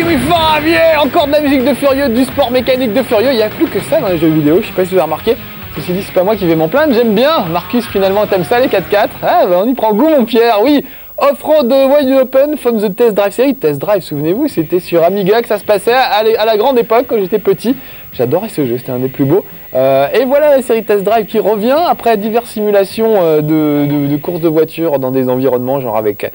oui, fort ravier. Encore de la musique de Furieux, du sport mécanique de Furieux. Il n'y a plus que ça dans les jeux vidéo, je sais pas si vous avez remarqué. Ceci dit, c'est pas moi qui vais m'en plaindre, j'aime bien. Marcus, finalement, t'aimes ça les 4x4? Ah, bah on y prend goût, mon Pierre, oui. Off-road Wide Open from the Test Drive série. Test Drive, souvenez-vous, c'était sur Amiga que ça se passait à la grande époque quand j'étais petit. J'adorais ce jeu, c'était un des plus beaux. Et voilà la série Test Drive qui revient après diverses simulations de courses de voitures dans des environnements, genre avec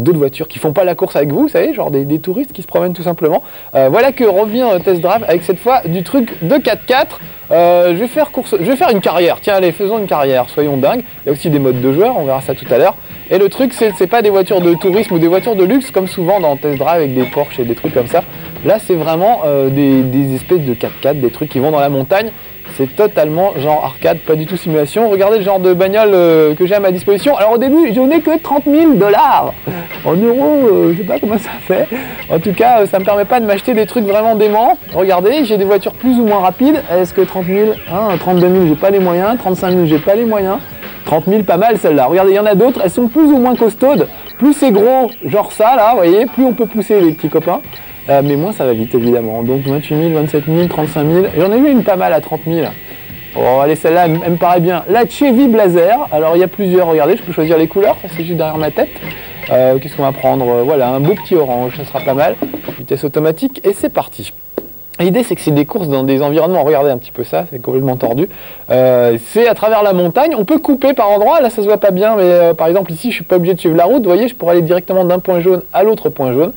d'autres voitures qui font pas la course avec vous savez, genre des touristes qui se promènent tout simplement. Voilà que revient Test Drive avec cette fois du truc de 4x4. Je vais faire une carrière, tiens allez, faisons une carrière, soyons dingues. Il y a aussi des modes de joueurs, on verra ça tout à l'heure. Et le truc, c'est pas des voitures de tourisme ou des voitures de luxe comme souvent dans Test Drive avec des Porsche et des trucs comme ça. Là, c'est vraiment des espèces de 4x4, des trucs qui vont dans la montagne. C'est totalement genre arcade, pas du tout simulation. Regardez le genre de bagnole que j'ai à ma disposition. Alors au début, je n'ai que 30 000 $. En euros, je sais pas comment ça fait. En tout cas, ça me permet pas de m'acheter des trucs vraiment déments. Regardez, j'ai des voitures plus ou moins rapides. Est-ce que 30 000, 32 000, j'ai pas les moyens. 35 000, j'ai pas les moyens. 30 000, pas mal celle-là. Regardez, il y en a d'autres, elles sont plus ou moins costaudes. Plus c'est gros, genre ça là, vous voyez, plus on peut pousser les petits copains. Mais moins ça va vite évidemment. Donc 28 000, 27 000, 35 000. J'en ai vu une pas mal à 30 000. Oh, allez, celle-là, elle me paraît bien. La Chevy Blazer. Alors il y a plusieurs, regardez, je peux choisir les couleurs, c'est juste derrière ma tête. Qu'est-ce qu'on va prendre? Voilà, un beau petit orange, ça sera pas mal. Vitesse automatique et c'est parti. L'idée c'est que c'est des courses dans des environnements, regardez un petit peu ça, c'est complètement tordu. C'est à travers la montagne, on peut couper par endroits, là ça se voit pas bien, mais par exemple ici je suis pas obligé de suivre la route, vous voyez, je pourrais aller directement d'un point jaune à l'autre point jaune.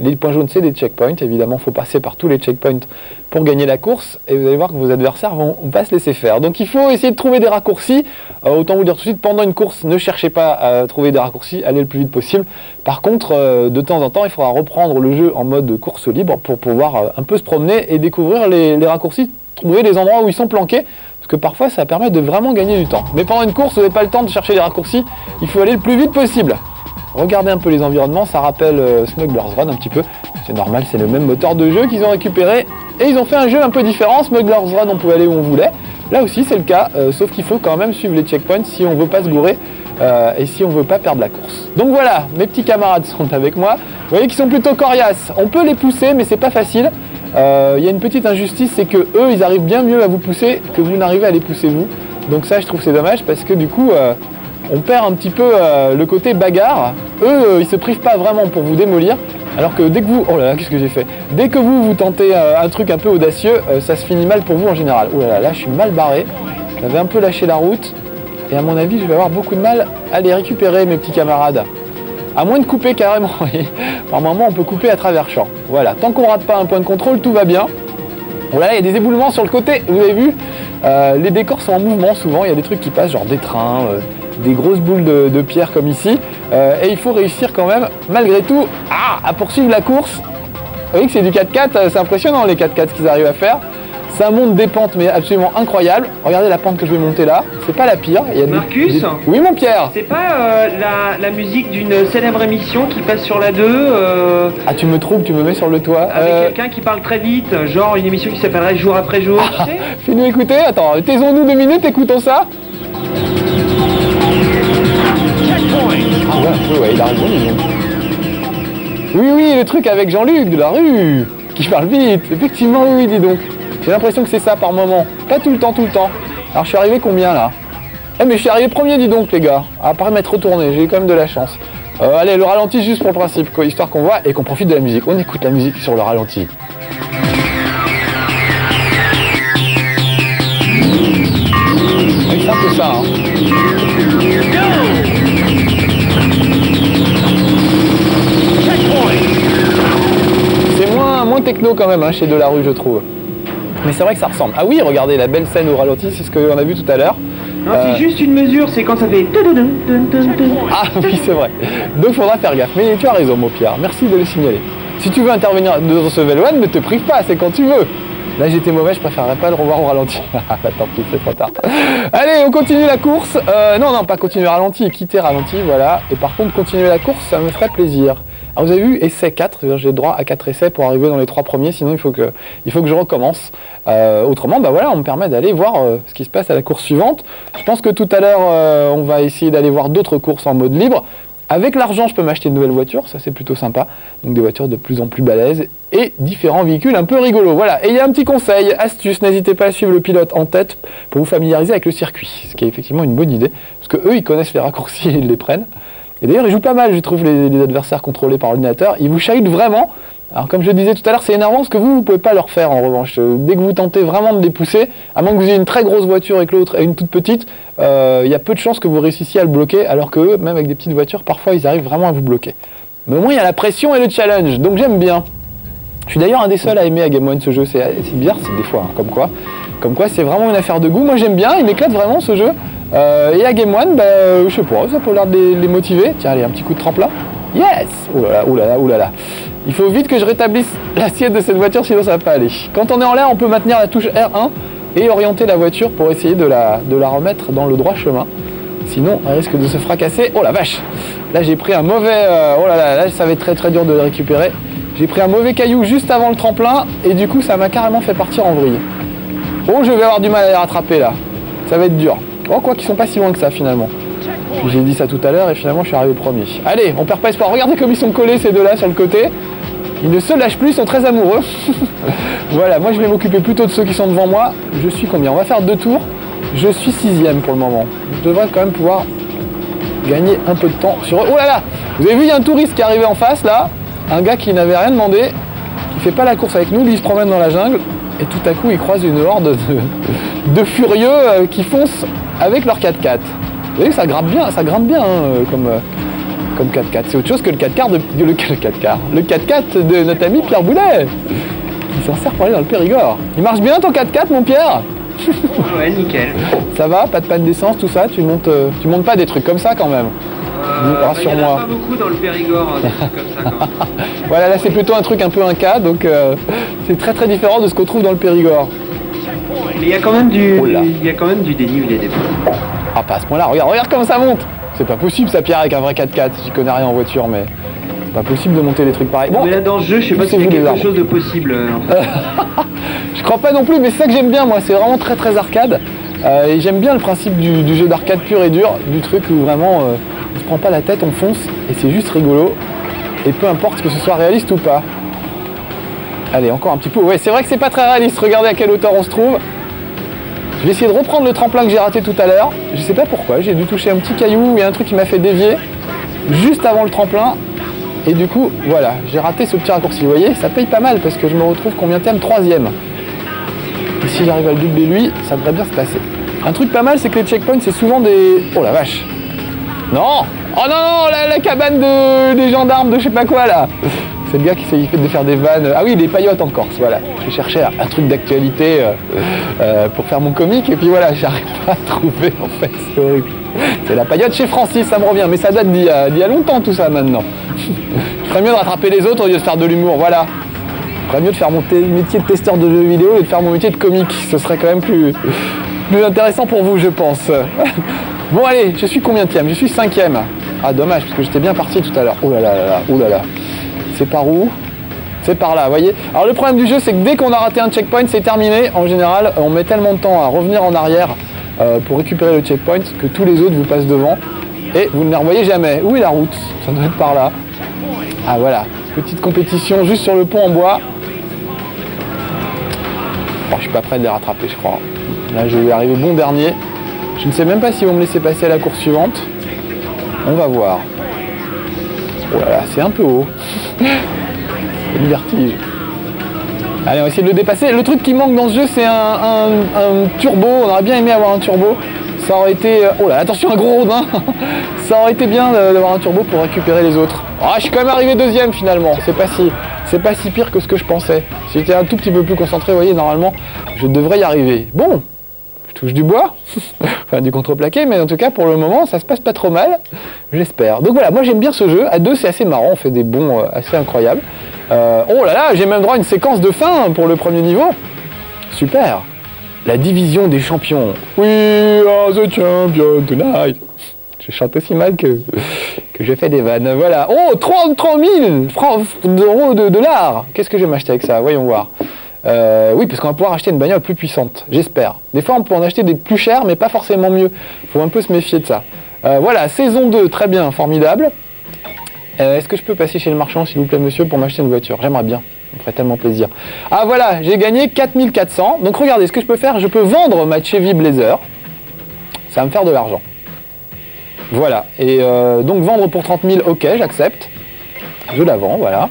Les points jaunes c'est des checkpoints, évidemment il faut passer par tous les checkpoints pour gagner la course, et vous allez voir que vos adversaires vont pas se laisser faire. Donc il faut essayer de trouver des raccourcis, autant vous dire tout de suite, pendant une course, ne cherchez pas à trouver des raccourcis, allez le plus vite possible. Par contre, de temps en temps, il faudra reprendre le jeu en mode course libre pour pouvoir un peu se promener et découvrir les raccourcis, trouver les endroits où ils sont planqués, parce que parfois ça permet de vraiment gagner du temps. Mais pendant une course, vous n'avez pas le temps de chercher les raccourcis, il faut aller le plus vite possible. Regardez un peu les environnements, ça rappelle Smuggler's Run un petit peu. C'est normal, c'est le même moteur de jeu qu'ils ont récupéré. Et ils ont fait un jeu un peu différent. Smuggler's Run, on pouvait aller où on voulait. Là aussi, c'est le cas, sauf qu'il faut quand même suivre les checkpoints si on veut pas se gourer et si on veut pas perdre la course. Donc voilà, mes petits camarades sont avec moi. Vous voyez qu'ils sont plutôt coriaces. On peut les pousser, mais c'est pas facile. Il y a une petite injustice, c'est que eux, ils arrivent bien mieux à vous pousser que vous n'arrivez à les pousser vous. Donc ça, je trouve c'est dommage parce que du coup... on perd un petit peu le côté bagarre. Eux, ils se privent pas vraiment pour vous démolir. Alors que dès que vous... Oh là là, qu'est-ce que j'ai fait? Dès que vous tentez un truc un peu audacieux, ça se finit mal pour vous en général. Oh là là, là je suis mal barré. J'avais un peu lâché la route. Et à mon avis, je vais avoir beaucoup de mal à les récupérer, mes petits camarades. À moins de couper carrément. Par moment, on peut couper à travers champ. Voilà, tant qu'on rate pas un point de contrôle, tout va bien. Voilà, il y a des éboulements sur le côté, vous avez vu. Les décors sont en mouvement souvent, il y a des trucs qui passent, genre des trains... des grosses boules de pierre comme ici, et il faut réussir quand même, malgré tout, à poursuivre la course. Vous voyez que c'est du 4x4, c'est impressionnant les 4x4 ce qu'ils arrivent à faire. Ça monte des pentes mais absolument incroyables. Regardez la pente que je vais monter là, c'est pas la pire. Il y a Marcus Oui mon Pierre. C'est pas la musique d'une célèbre émission qui passe sur la 2 Ah tu me troubles, tu me mets sur le toit. Avec quelqu'un qui parle très vite, genre une émission qui s'appellerait Jour après jour, tu sais. Fais-nous écouter, attends, taisons-nous 2 minutes, écoutons ça. Ah ouais, un peu, ouais, il a raison, dis donc. Oui, le truc avec Jean-Luc de la rue, qui parle vite. Effectivement, oui, dis donc. J'ai l'impression que c'est ça par moment. Pas tout le temps. Alors je suis arrivé combien là? Mais je suis arrivé premier, dis donc les gars. À part m'être retourné, j'ai eu quand même de la chance. Allez, le ralenti juste pour le principe, quoi, histoire qu'on voit et qu'on profite de la musique. On écoute la musique sur le ralenti. Oui, c'est un peu ça, hein. C'est moins techno quand même, hein, chez Delarue, je trouve. Mais c'est vrai que ça ressemble. Ah oui, regardez la belle scène au ralenti, c'est ce qu'on a vu tout à l'heure. Non, c'est juste une mesure, c'est quand ça fait... Ah oui, c'est vrai. Donc il faudra faire gaffe. Mais tu as raison, mon Pierre. Merci de le signaler. Si tu veux intervenir dans ce Veloine, ne te prive pas, c'est quand tu veux. Là, j'étais mauvais, je préférerais pas le revoir au ralenti. Bah tant pis, c'est trop tard. Allez, on continue la course. Non, pas continuer le ralenti, quitter ralenti, voilà. Et par contre, continuer la course, ça me ferait plaisir. Alors vous avez vu, essai 4, j'ai droit à 4 essais pour arriver dans les 3 premiers, sinon il faut que je recommence. Autrement, bah voilà, on me permet d'aller voir ce qui se passe à la course suivante. Je pense que tout à l'heure, on va essayer d'aller voir d'autres courses en mode libre. Avec l'argent, je peux m'acheter de nouvelles voitures, ça c'est plutôt sympa. Donc des voitures de plus en plus balèzes et différents véhicules un peu rigolos. Voilà, et il y a un petit conseil, astuce, n'hésitez pas à suivre le pilote en tête pour vous familiariser avec le circuit. Ce qui est effectivement une bonne idée, parce que eux ils connaissent les raccourcis et ils les prennent. Et d'ailleurs ils jouent pas mal, je trouve, les adversaires contrôlés par ordinateur. Ils vous chahutent vraiment. Alors comme je disais tout à l'heure, c'est énervant parce que vous pouvez pas leur faire en revanche. Dès que vous tentez vraiment de les pousser, à moins que vous ayez une très grosse voiture et que l'autre ait une toute petite, il y a peu de chances que vous réussissiez à le bloquer, alors que eux, même avec des petites voitures, parfois ils arrivent vraiment à vous bloquer. Mais au moins il y a la pression et le challenge, donc j'aime bien. Je suis d'ailleurs un des seuls à aimer à Game One ce jeu, c'est bizarre c'est des fois, hein, comme quoi c'est vraiment une affaire de goût. Moi j'aime bien, il m'éclate vraiment ce jeu. Et à Game One, je sais pas, ça peut l'air de les motiver. Tiens allez, un petit coup de tremplin. Yes! Oh là là, oh là là, oh là là. Il faut vite que je rétablisse l'assiette de cette voiture, sinon ça va pas aller. Quand on est en l'air, on peut maintenir la touche R1 et orienter la voiture pour essayer de la remettre dans le droit chemin. Sinon, elle risque de se fracasser. Oh la vache! Là, j'ai pris un mauvais... oh là là, là, ça va être très très dur de le récupérer. J'ai pris un mauvais caillou juste avant le tremplin et du coup, ça m'a carrément fait partir en vrille. Oh, je vais avoir du mal à les rattraper là. Ça va être dur. Oh, quoi qu'ils sont pas si loin que ça finalement. J'ai dit ça tout à l'heure et finalement je suis arrivé premier. Allez, on perd pas espoir. Regardez comme ils sont collés ces deux-là sur le côté. Ils ne se lâchent plus, ils sont très amoureux. Voilà, moi je vais m'occuper plutôt de ceux qui sont devant moi. Je suis combien? On va faire 2 tours. Je suis 6ème pour le moment. Je devrais quand même pouvoir gagner un peu de temps sur eux. Oh là là! Vous avez vu, il y a un touriste qui est arrivé en face là. Un gars qui n'avait rien demandé, qui fait pas la course avec nous. Lui il se promène dans la jungle et tout à coup il croise une horde de furieux qui foncent avec leur 4x4. Vous voyez, ça grimpe bien hein, comme 4x4. C'est autre chose que le 4x4 de notre ami Pierre Boulet. Il s'en sert pour aller dans le Périgord. Il marche bien ton 4x4 mon Pierre? Ouais, nickel. Ça va? Pas de panne d'essence, tout ça? Tu montes pas des trucs comme ça quand même? Rassure-moi. Il n'y en a pas beaucoup dans le Périgord, des trucs comme ça. Quand même. Voilà, là c'est plutôt un truc un peu Inca, donc c'est très très différent de ce qu'on trouve dans le Périgord. Mais il y a quand même du dénivelé des fois. Ah, pas à ce point-là, regarde comme ça monte. C'est pas possible ça, Pierre, avec un vrai 4x4. J'y connais rien en voiture, mais c'est pas possible de monter des trucs pareils. Bon, mais là dans le jeu, je sais pas si c'est quelque chose de possible. En fait. Je crois pas non plus, mais c'est ça que j'aime bien, moi. C'est vraiment très très arcade. Et j'aime bien le principe du jeu d'arcade pur et dur, du truc où vraiment on se prend pas la tête, on fonce, et c'est juste rigolo. Et peu importe que ce soit réaliste ou pas. Allez, encore un petit peu. Ouais, c'est vrai que c'est pas très réaliste. Regardez à quelle hauteur on se trouve. Je vais essayer de reprendre le tremplin que j'ai raté tout à l'heure. Je sais pas pourquoi, j'ai dû toucher un petit caillou et un truc qui m'a fait dévier juste avant le tremplin. Et du coup, voilà, j'ai raté ce petit raccourci. Vous voyez, ça paye pas mal parce que je me retrouve combienième? 3ème. Et si j'arrive à le doubler lui, ça devrait bien se passer. Un truc pas mal, c'est que les checkpoints, c'est souvent des... Oh la vache! Non! Oh non, la cabane des gendarmes de je sais pas quoi là! C'est le gars qui s'est fait de faire des vannes. Ah oui, les paillotes en Corse, voilà. J'ai cherché un truc d'actualité pour faire mon comique et puis voilà, j'arrive pas à trouver en fait, c'est horrible. C'est la paillote chez Francis, ça me revient, mais ça date d'il y a longtemps tout ça maintenant. Je ferais mieux de rattraper les autres au lieu de faire de l'humour, voilà. Je ferais mieux de faire mon métier de testeur de jeux vidéo et de faire mon métier de comique. Ce serait quand même plus intéressant pour vous, je pense. Bon allez, je suis combienième? Je suis 5ème. Ah dommage, parce que j'étais bien parti tout à l'heure. Oh là là là là, oh là là. C'est par où? C'est par là, vous voyez. Alors le problème du jeu, c'est que dès qu'on a raté un checkpoint, c'est terminé. En général, on met tellement de temps à revenir en arrière pour récupérer le checkpoint que tous les autres vous passent devant et vous ne les revoyez jamais. Où est la route? Ça doit être par là. Ah voilà, petite compétition juste sur le pont en bois. Bon, je suis pas prêt de les rattraper, je crois. Là, je vais arriver bon dernier. Je ne sais même pas s'ils vont me laisser passer à la course suivante. On va voir. Voilà, c'est un peu haut. C'est du vertige. Allez, on va essayer de le dépasser. Le truc qui manque dans ce jeu, c'est un turbo. On aurait bien aimé avoir un turbo. Ça aurait été... Oh là, attention, un gros rodin. Ça aurait été bien d'avoir un turbo pour récupérer les autres. Oh, je suis quand même arrivé 2ème finalement. C'est pas si pire que ce que je pensais. Si j'étais un tout petit peu plus concentré, vous voyez, normalement, je devrais y arriver. Bon, je touche du bois. Enfin, du contreplaqué, mais en tout cas, pour le moment, ça se passe pas trop mal. J'espère. Donc voilà, moi j'aime bien ce jeu. À 2, c'est assez marrant. On fait des bonds assez incroyables. Oh là là, j'ai même droit à une séquence de fin pour le premier niveau. Super. La division des champions. We are the champions tonight. Je chante aussi mal que j'ai fait des vannes. Voilà. Oh, 33 000 francs d'euros de dollars. Qu'est-ce que je vais m'acheter avec ça? Voyons voir. Oui, parce qu'on va pouvoir acheter une bagnole plus puissante. J'espère. Des fois, on peut en acheter des plus chères, mais pas forcément mieux. Il faut un peu se méfier de ça. Voilà, saison 2, très bien, formidable. Est-ce que je peux passer chez le marchand, s'il vous plaît, monsieur, pour m'acheter une voiture? J'aimerais bien, ça me ferait tellement plaisir. Ah voilà, j'ai gagné 4400. Donc regardez, ce que je peux faire, je peux vendre ma Chevy Blazer. Ça va me faire de l'argent. Voilà, et donc vendre pour 30 000, ok, j'accepte. Je la vends, voilà.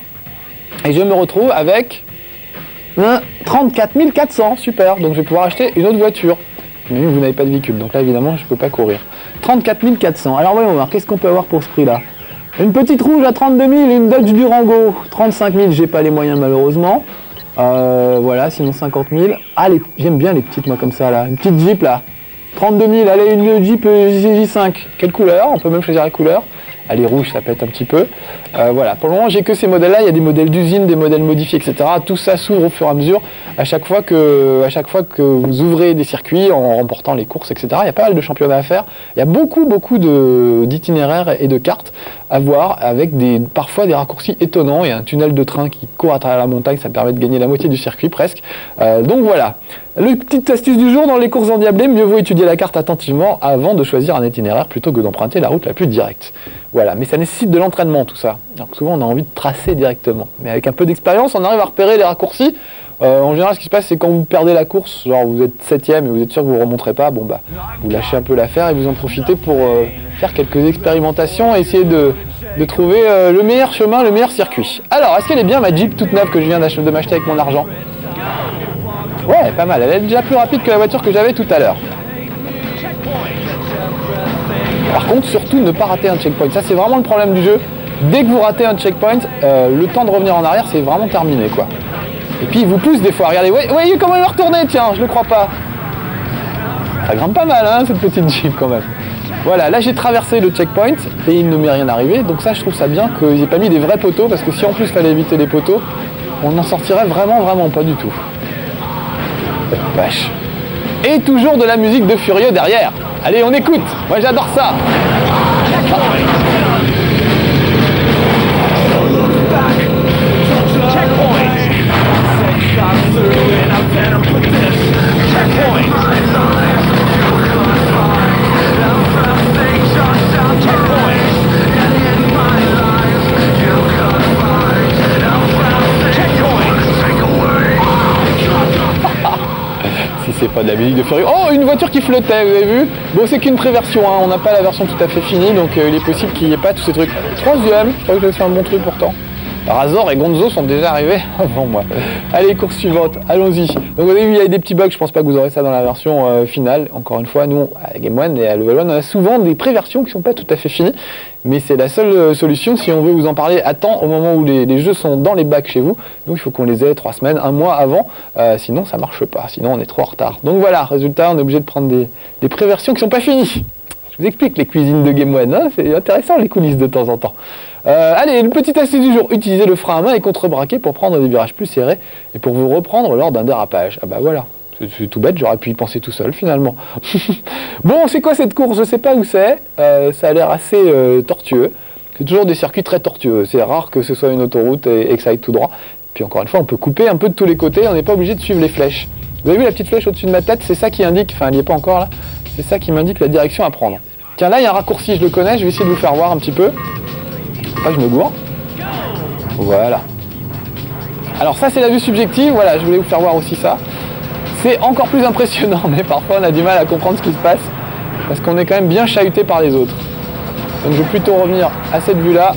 Et je me retrouve avec 34 400, super. Donc je vais pouvoir acheter une autre voiture. Mais vous n'avez pas de véhicule, donc là évidemment je ne peux pas courir. 34 400, alors voyons voir, qu'est-ce qu'on peut avoir pour ce prix-là? Une petite rouge à 32 000, une Dodge Durango, 35 000, j'ai pas les moyens malheureusement. Voilà, sinon 50 000. Ah, j'aime bien les petites, moi, comme ça, là. Une petite Jeep, là. 32 000, allez, une Jeep J5. Quelle couleur? On peut même choisir la couleur. Allez, rouge, ça pète un petit peu. Voilà, pour le moment, j'ai que ces modèles-là. Il y a des modèles d'usine, des modèles modifiés, etc. Tout ça s'ouvre au fur et à mesure. À chaque fois que vous ouvrez des circuits en remportant les courses, etc. Il y a pas mal de championnats à faire. Il y a beaucoup d'itinéraires et de cartes à voir avec parfois des raccourcis étonnants. Il y a un tunnel de train qui court à travers la montagne. Ça permet de gagner la moitié du circuit presque. Donc voilà. Le petite astuce du jour dans les courses endiablées, mieux vaut étudier la carte attentivement avant de choisir un itinéraire plutôt que d'emprunter la route la plus directe. Voilà, mais ça nécessite de l'entraînement tout ça. Alors souvent on a envie de tracer directement, mais avec un peu d'expérience on arrive à repérer les raccourcis. En général ce qui se passe c'est quand vous perdez la course, genre vous êtes 7ème et vous êtes sûr que vous ne remonterez pas, bon bah vous lâchez un peu l'affaire et vous en profitez pour faire quelques expérimentations et essayer de trouver le meilleur chemin, le meilleur circuit. Alors est-ce qu'elle est bien ma Jeep toute neuve que je viens de m'acheter avec mon argent? Ouais, pas mal, elle est déjà plus rapide que la voiture que j'avais tout à l'heure. Par contre, surtout ne pas rater un checkpoint. Ça, c'est vraiment le problème du jeu. Dès que vous ratez un checkpoint, le temps de revenir en arrière, c'est vraiment terminé, quoi. Et puis, il vous pousse des fois. Regardez, voyez comment il va retourner, tiens, je le crois pas. Ça grimpe pas mal, hein, cette petite Jeep, quand même. Voilà, là, j'ai traversé le checkpoint et il ne m'est rien arrivé. Donc ça, je trouve ça bien qu'ils aient pas mis des vrais poteaux, parce que si en plus, il fallait éviter les poteaux, on n'en sortirait vraiment pas du tout. Vache. Et toujours de la musique de Furieux derrière. Allez, on écoute. Moi, j'adore ça. C'est pas de la musique de Furieux. Oh, une voiture qui flottait, vous avez vu? Bon, c'est qu'une pré-version, hein. On n'a pas la version tout à fait finie, donc il est possible qu'il n'y ait pas tous ces trucs. Troisième, je crois que j'ai fait un bon truc pourtant. Razor et Gonzo sont déjà arrivés avant moi. Allez, course suivante, allons-y. Donc vous avez vu, il y a des petits bugs, je pense pas que vous aurez ça dans la version finale. Encore une fois, nous, à Game One et à Level 1, on a souvent des pré-versions qui sont pas tout à fait finies, mais c'est la seule solution si on veut vous en parler à temps au moment où les jeux sont dans les bacs chez vous. Donc il faut qu'on les ait 3 semaines, 1 mois avant, sinon ça marche pas, sinon on est trop en retard. Donc voilà, résultat, on est obligé de prendre des pré-versions qui sont pas finies. Je vous explique les cuisines de Game One, hein, c'est intéressant les coulisses de temps en temps. Allez, le petit astuce du jour, utilisez le frein à main et contre-braqué pour prendre des virages plus serrés et pour vous reprendre lors d'un dérapage. Ah bah voilà, c'est tout bête, j'aurais pu y penser tout seul finalement. Bon, c'est quoi cette course? Je sais pas où c'est, ça a l'air assez tortueux. C'est toujours des circuits très tortueux, c'est rare que ce soit une autoroute et que ça aille tout droit. Puis encore une fois, on peut couper un peu de tous les côtés, on n'est pas obligé de suivre les flèches. Vous avez vu la petite flèche au-dessus de ma tête? C'est ça qui indique, enfin elle n'y est pas encore là, c'est ça qui m'indique la direction à prendre. Tiens, là il y a un raccourci, je le connais, je vais essayer de vous faire voir un petit peu. Pas, je me gourre. Voilà. Alors ça c'est la vue subjective, voilà, je voulais vous faire voir aussi ça. C'est encore plus impressionnant, mais parfois on a du mal à comprendre ce qui se passe, parce qu'on est quand même bien chahuté par les autres. Donc je vais plutôt revenir à cette vue-là,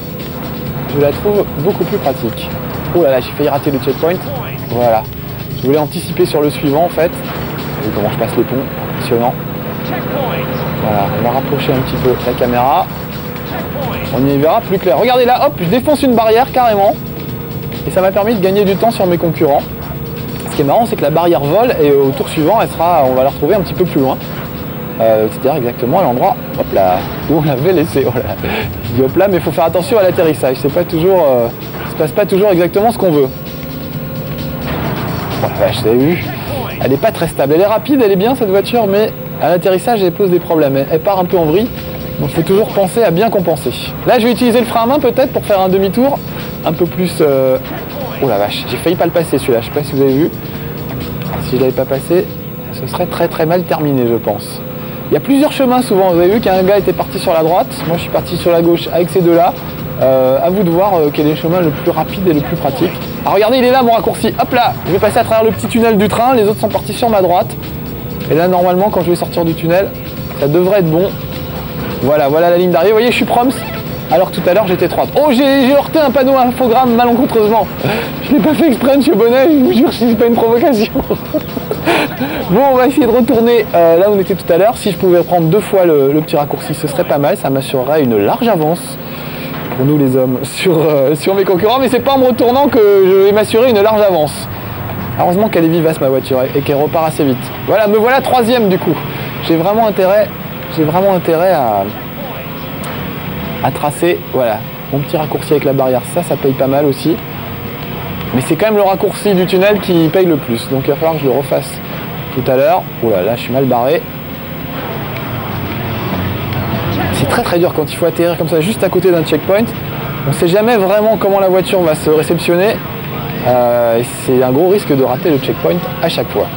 je la trouve beaucoup plus pratique. Oh là là, j'ai failli rater le checkpoint. Voilà. Je voulais anticiper sur le suivant en fait. Vous voyez comment je passe les ponts, impressionnant. Voilà, on va rapprocher un petit peu la caméra. On y verra plus clair. Regardez là, hop, je défonce une barrière carrément. Et ça m'a permis de gagner du temps sur mes concurrents. Ce qui est marrant, c'est que la barrière vole et au tour suivant, on va la retrouver un petit peu plus loin. C'est-à-dire exactement à l'endroit, hop là, où on l'avait laissé. Oh là. Je dis hop là, mais il faut faire attention à l'atterrissage. C'est pas toujours, se passe pas toujours exactement ce qu'on veut. Oh la vache, vous avez vu? Elle n'est pas très stable. Elle est rapide, elle est bien cette voiture, mais à l'atterrissage, elle pose des problèmes. Elle part un peu en vrille. Donc il faut toujours penser à bien compenser. Là je vais utiliser le frein à main peut-être pour faire un demi-tour un peu plus... Oh la vache, j'ai failli pas le passer celui-là, je sais pas si vous avez vu. Si je l'avais pas passé, ce serait très mal terminé je pense. Il y a plusieurs chemins souvent, vous avez vu qu'un gars était parti sur la droite, moi je suis parti sur la gauche avec ces deux-là. À vous de voir quel est le chemin le plus rapide et le plus pratique. Ah regardez, il est là mon raccourci, hop là. Je vais passer à travers le petit tunnel du train, les autres sont partis sur ma droite. Et là normalement quand je vais sortir du tunnel, ça devrait être bon. Voilà la ligne d'arrivée, vous voyez je suis proms. Alors que tout à l'heure j'étais droite. Oh j'ai heurté un panneau infogramme malencontreusement. Je l'ai pas fait exprès monsieur Bonnet, je vous jure c'est pas une provocation. Bon on va essayer de retourner là où on était tout à l'heure. Si je pouvais prendre 2 fois le petit raccourci ce serait pas mal, ça m'assurerait une large avance pour nous les hommes sur mes concurrents. Mais c'est pas en me retournant que je vais m'assurer une large avance. Heureusement qu'elle est vivace ma voiture et qu'elle repart assez vite. Voilà, me voilà 3e du coup. J'ai vraiment intérêt à tracer, voilà, mon petit raccourci avec la barrière, ça paye pas mal aussi. Mais c'est quand même le raccourci du tunnel qui paye le plus, donc il va falloir que je le refasse tout à l'heure. Oh là, je suis mal barré. C'est très dur quand il faut atterrir comme ça, juste à côté d'un checkpoint. On ne sait jamais vraiment comment la voiture va se réceptionner. Et c'est un gros risque de rater le checkpoint à chaque fois.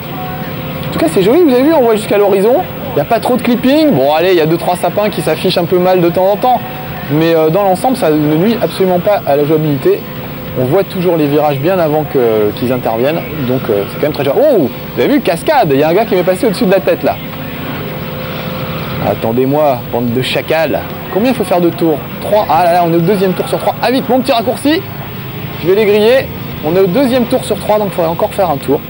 En tout cas, c'est joli, vous avez vu, on voit jusqu'à l'horizon. Il n'y a pas trop de clipping. Bon, allez, il y a 2-3 sapins qui s'affichent un peu mal de temps en temps. Mais dans l'ensemble, ça ne nuit absolument pas à la jouabilité. On voit toujours les virages bien avant qu'ils interviennent. Donc, c'est quand même très joli. Oh, vous avez vu, cascade. Il y a un gars qui m'est passé au-dessus de la tête, là. Attendez-moi, bande de chacals. Combien il faut faire de tours? 3. Ah là, on est au 2e tour sur 3. Ah vite, mon petit raccourci. Je vais les griller. On est au 2e tour sur 3, donc il faudrait encore faire un tour.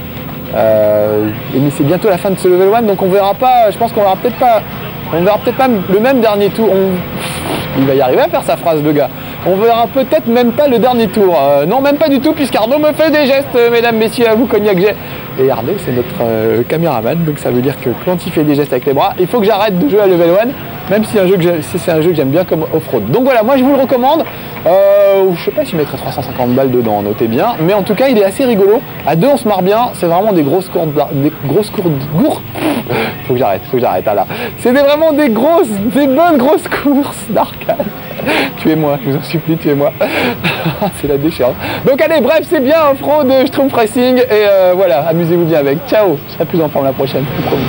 Mais c'est bientôt la fin de ce level 1, donc on verra pas, je pense qu'on verra peut-être pas le même dernier tour. Il va y arriver à faire sa phrase le gars. On verra peut-être même pas le dernier tour. Non, même pas du tout, puisqu'Arnaud me fait des gestes, mesdames, messieurs, à vous cognac j'ai. Et Arnaud, c'est notre caméraman, donc ça veut dire que quand il fait des gestes avec les bras, il faut que j'arrête de jouer à level 1, même si c'est un jeu que j'aime bien comme off-road. Donc voilà, moi je vous le recommande. Je sais pas si je mettrais 350 balles dedans, notez bien. Mais en tout cas, il est assez rigolo. À 2, on se marre bien. C'est vraiment des grosses courses. Faut que j'arrête. Ah là. C'était vraiment des bonnes grosses courses d'arcade. Tuez-moi, je vous en supplie, tuez-moi. C'est la déchéance. Donc allez, bref, c'est bien off-road, Schtroumpf Racing. Et voilà, amusez-vous bien avec. Ciao, je serai plus en forme la prochaine, c'est promis.